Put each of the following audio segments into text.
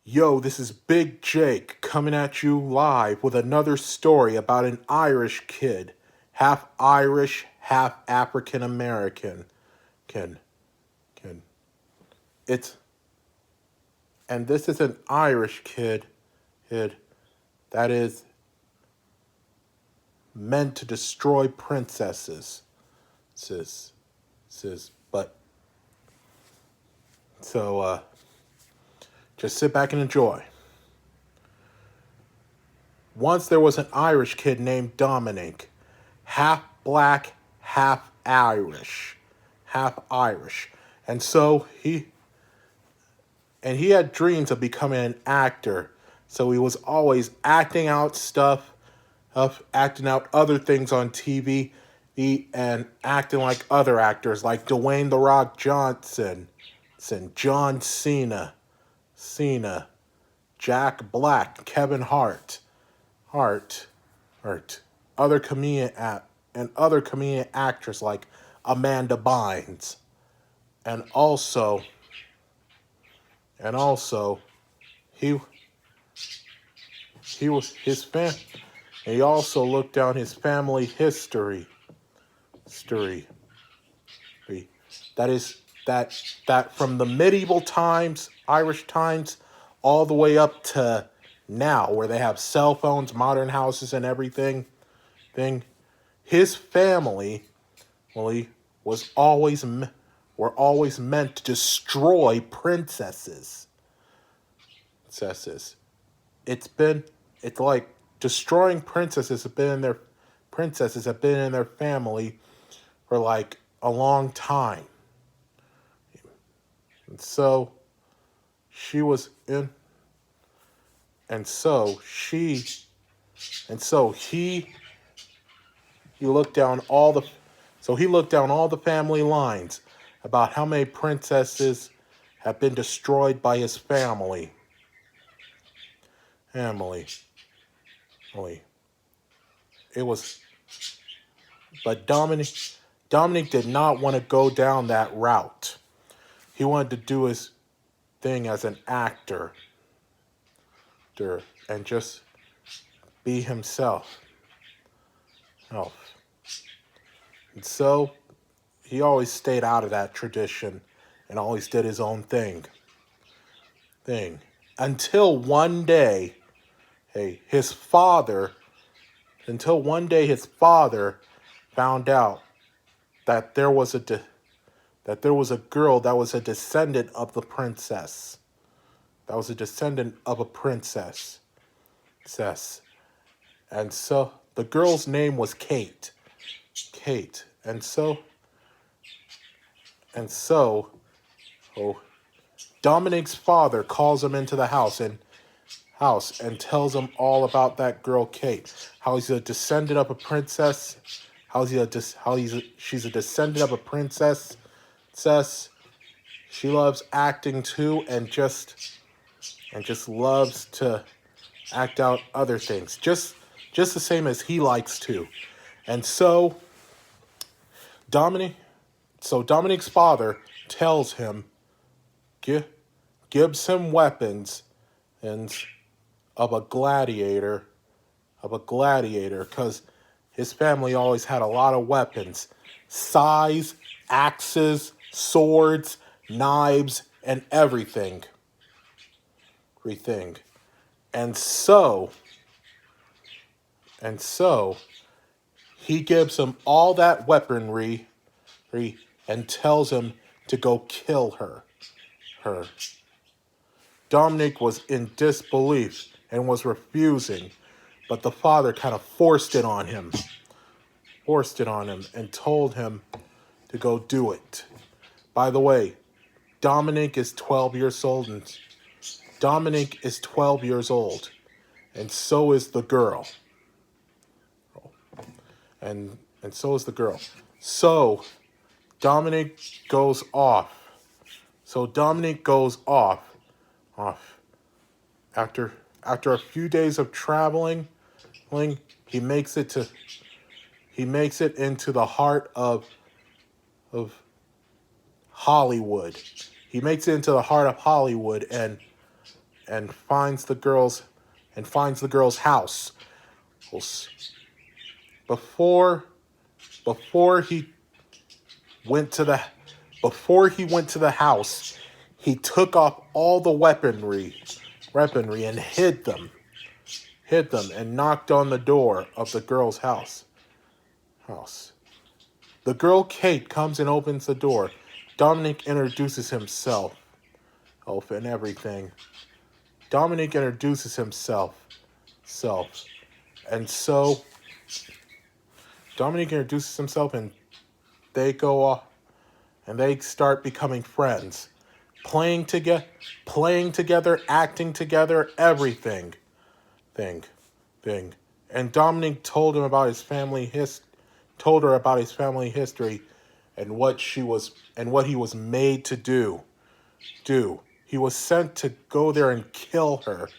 Yo, this is Big Jake coming at you live with another story about an Irish kid, half Irish, half African American. Can can it's and this is an Irish kid that is meant to destroy princesses. Sis, but so just sit back and enjoy. Once there was an Irish kid named Dominic, half black, half Irish, half Irish. And so he had dreams of becoming an actor. So he was always acting out stuff, of acting out other things on TV, and acting like other actors like Dwayne The Rock Johnson, John Cena, Jack Black, Kevin Hart, Hart, other and other comedian actors like Amanda Bynes, and also he he was his fan. He also looked down his family history. That is that from the medieval times, Irish times, all the way up to now, where they have cell phones, modern houses, and everything. Thing, his family, well, he was always were always meant to destroy princesses. Princesses. It's been it's like destroying princesses have been in their family for like a long time. And so she was in and so she and so he looked down all the he looked down all the family lines about how many princesses have been destroyed by his family. Family. Family. It was but Dominic did not want to go down that route. He wanted to do his thing as an actor and just be himself. Oh. And so he always stayed out of that tradition and always did his own thing. Until one day, his father found out that there was a girl that was a descendant of the princess. That was a descendant of a princess. And so the girl's name was Kate. And so oh, Dominic's father calls him into the house and tells him all about that girl Kate. How he's a descendant of a princess. She's a descendant of a princess. She loves acting too, and just loves to act out other things, just the same as he likes to. And so Dominic's father tells him, gives him weapons and of a gladiator, because his family always had a lot of weapons, scythes, axes, swords, knives, and everything. And so he gives him all that weaponry and tells him to go kill her. Dominic was in disbelief and was refusing, but the father kind of forced it on him and told him to go do it. By the way, Dominic is 12 years old and so is the girl. And so is the girl. So Dominic goes off. After a few days of traveling, he makes it into the heart of Hollywood. He makes it into the heart of Hollywood, and and finds the girl's house. Before before he went to the house, he took off all the weaponry and hid them and knocked on the door of the girl's house. The girl Kate comes and opens the door. Dominic introduces himself. And everything. Dominic introduces himself. And so Dominic introduces himself and they go off and they start becoming friends. Playing together, acting together, everything. Thing. And Dominic told her about his family history and what he was made to do. He was sent to go there and kill her,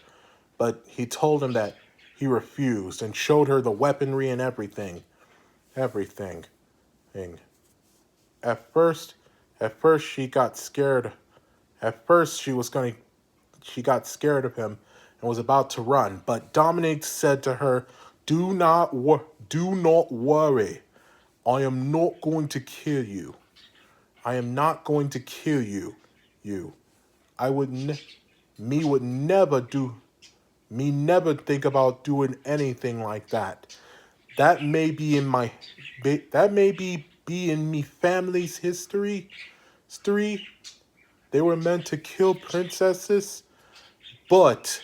but he told him that he refused and showed her the weaponry and everything. At first she got scared. At first she got scared of him and was about to run, but Dominic said to her, "Do not worry. I am not going to kill you. I am not going to kill you. Me never think about doing anything like that. That may be in me family's history. They were meant to kill princesses, but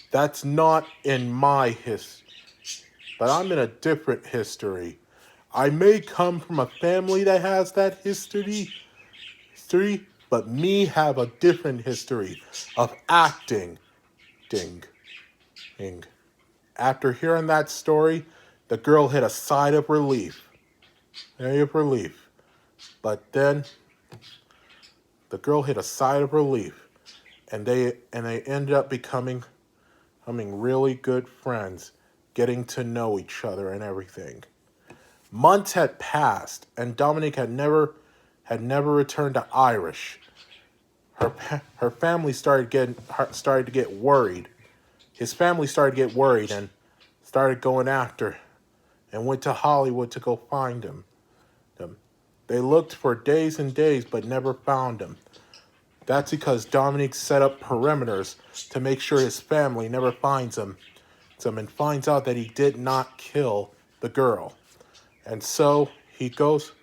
that's not in my history. But I'm in a different history. I may come from a family that has that history, but me have a different history of acting. Ding. After hearing that story, the girl hit a sigh of relief. But then the girl hit a sigh of relief, and they ended up becoming really good friends, getting to know each other and everything. Months had passed, and Dominic had never returned to Irish. Her family started to get worried. His family started to get worried and started going after, and went to Hollywood to go find him. They looked for days and days, but never found him. That's because Dominic set up perimeters to make sure his family never finds him, and finds out that he did not kill the girl. And so he just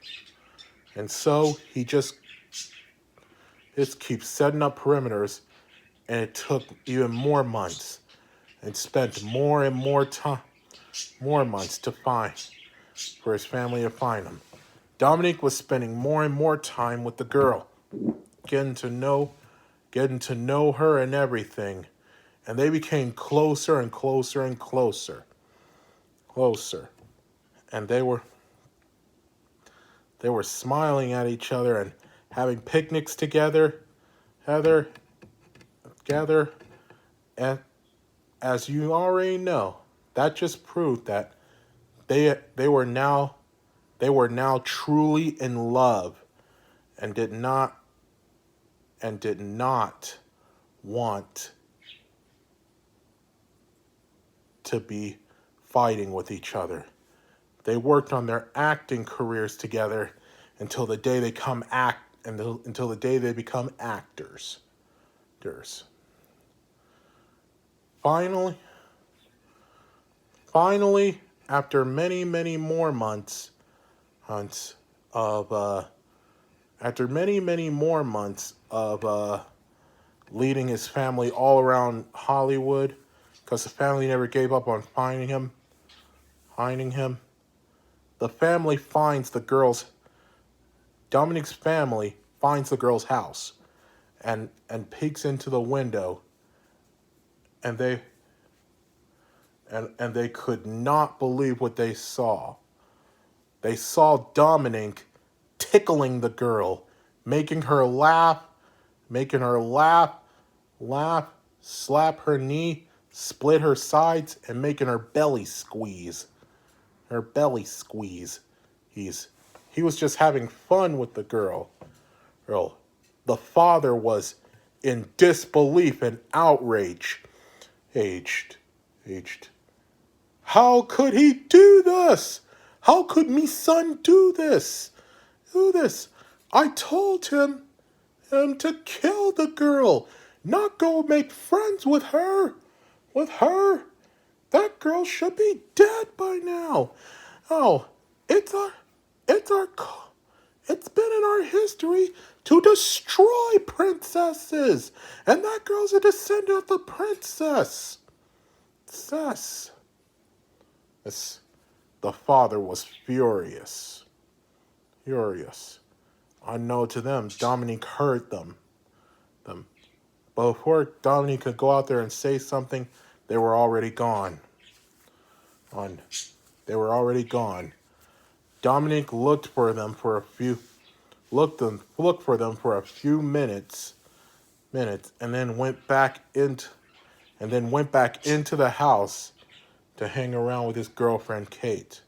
keeps setting up perimeters, and it took even more months, and spent more and more months for his family to find him. Dominic was spending more and more time with the girl, getting to know her and everything, and they became closer and closer and closer. And they were smiling at each other and having picnics together. And as you already know, that just proved that they were now truly in love, and did not want to be fighting with each other. They worked on their acting careers together until the day they become actors. Finally, after many more months of leading his family all around Hollywood, because the family never gave up on finding him. Dominic's family finds the girl's house and peeks into the window, and they could not believe what they saw. They saw Dominic tickling the girl, making her laugh, slap her knee, split her sides, and making her belly squeeze. He was just having fun with the girl. The father was in disbelief and outrage. Aged, aged. How could he do this? How could me son do this? Do this? I told him to kill the girl, not go make friends with her. With her? That girl should be dead by now. Oh, it's our, it's our, it's been in our history to destroy princesses, and that girl's a descendant of the princess. Princess. This, the father was furious. Furious. Unknown to them, Dominique heard them. But before Dominique could go out there and say something, they were already gone. They were already gone. Dominique looked for them for a few minutes, and then went back into the house to hang around with his girlfriend Kate.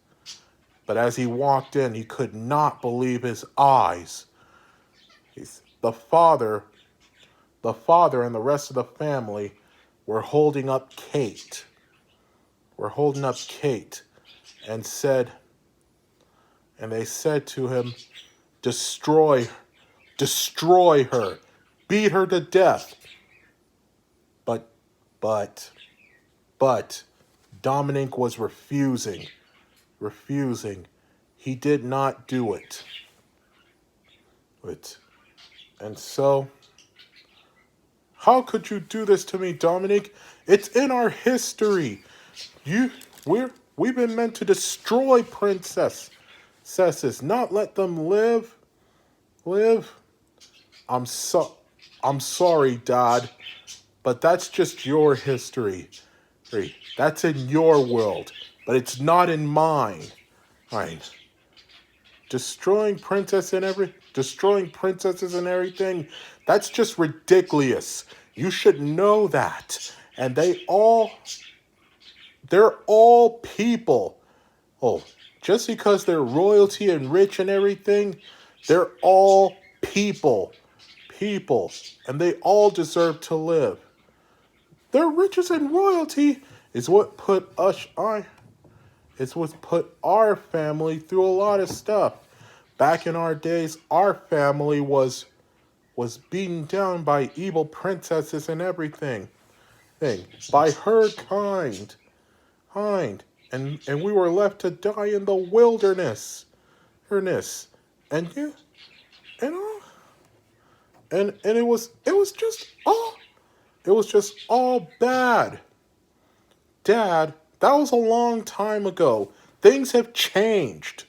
But as he walked in, he could not believe his eyes. The father and the rest of the family were holding up Kate. And they said to him, destroy her, beat her to death. But Dominique was refusing. He did not do it. And so, how could you do this to me, Dominique? It's in our history. We've been meant to destroy princesses, not let them live. I'm sorry, Dad, but that's just your history. That's in your world, but it's not in mine. Right. Destroying princesses and everything, that's just ridiculous. You should know that. And they're all people. Oh, just because they're royalty and rich and everything, they're all people. And they all deserve to live. Their riches and royalty is what put our family through a lot of stuff. Back in our days, our family was beaten down by evil princesses and everything. By her kind. And we were left to die in the wilderness. And it was just all bad. Dad, that was a long time ago. Things have changed.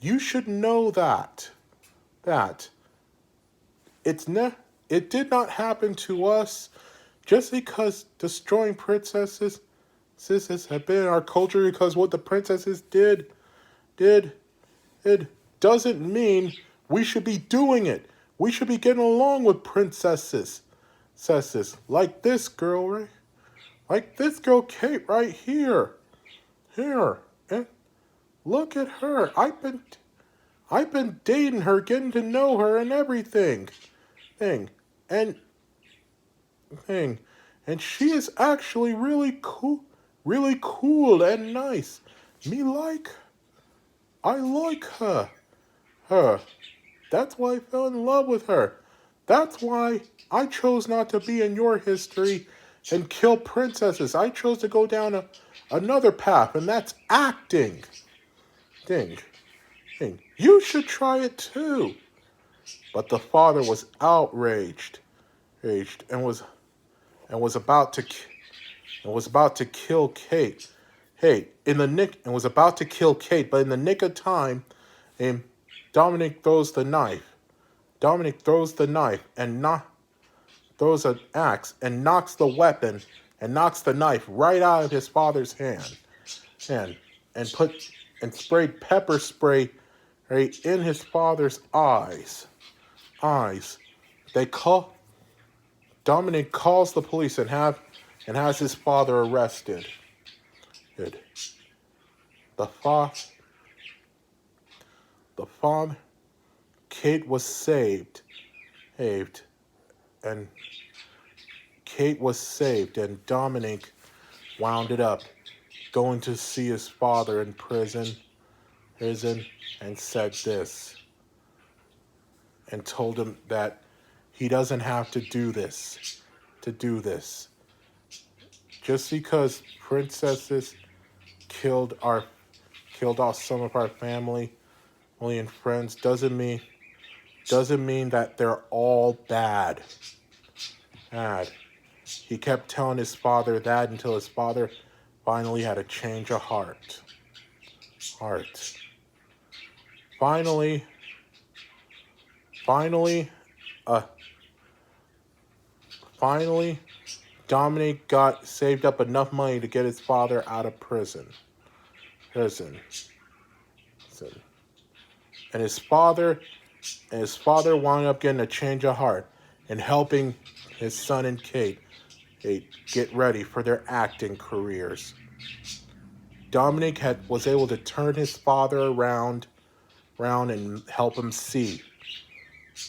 You should know that it did not happen to us just because destroying princesses have been in our culture, because what the princesses did it doesn't mean we should be doing it. We should be getting along with princesses like this girl, right? Like this girl Kate right here. And look at her. I've been dating her, getting to know her and everything. And she is actually really cool and nice. I like her. That's why I fell in love with her. That's why I chose not to be in your history and kill princesses. I chose to go down another path, and that's acting. You should try it too. But the father was outraged, and was about to kill Kate. And was about to kill Kate, but in the nick of time, Dominic throws the knife. And throws an axe and knocks the weapon and knocks the knife right out of his father's hand. And sprayed pepper spray right in his father's eyes. Dominic calls the police and has his father arrested. The father, Kate was saved. saved, and Kate was saved, and Dominic wound it up going to see his father in prison, and said this, and told him that he doesn't have to do this. Just because princesses killed off some of our family and friends doesn't mean that they're all bad. Bad. He kept telling his father that until his father finally had a change of heart. Finally, finally, uh, finally, Dominic got saved up enough money to get his father out of prison. Prison. And his father wound up getting a change of heart and helping his son and Kate get ready for their acting careers. Dominic was able to turn his father around and help him see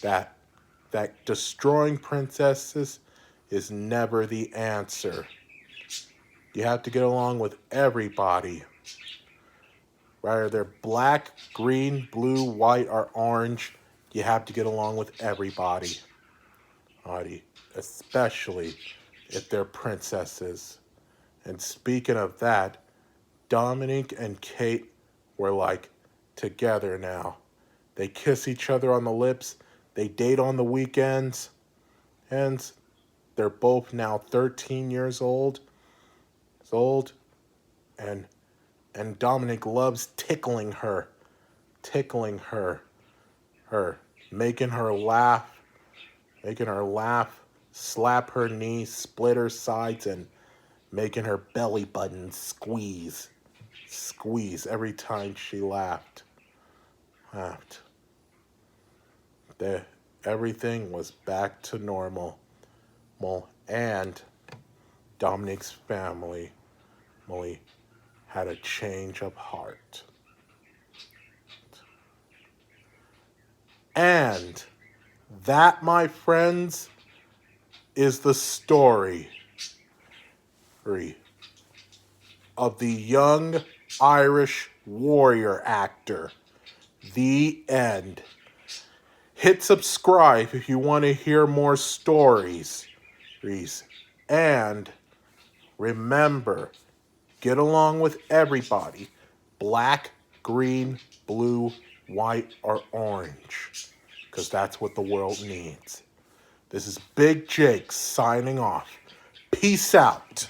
that destroying princesses is never the answer. You have to get along with everybody. Whether they're black, green, blue, white, or orange, you have to get along with everybody. Especially if they're princesses. And speaking of that, Dominic and Kate were like together now. They kiss each other on the lips. They date on the weekends. And they're both now 13 years old. And Dominic loves tickling her, making her laugh, slap her knees, split her sides, and making her belly button squeeze every time she laughed. Everything was back to normal. And Dominic's family had a change of heart. And that, my friends, is the story of the young Irish warrior actor. The end. Hit subscribe if you want to hear more stories. And remember, get along with everybody. Black, green, blue, white, or orange. Because that's what the world needs. This is Big Jake signing off. Peace out.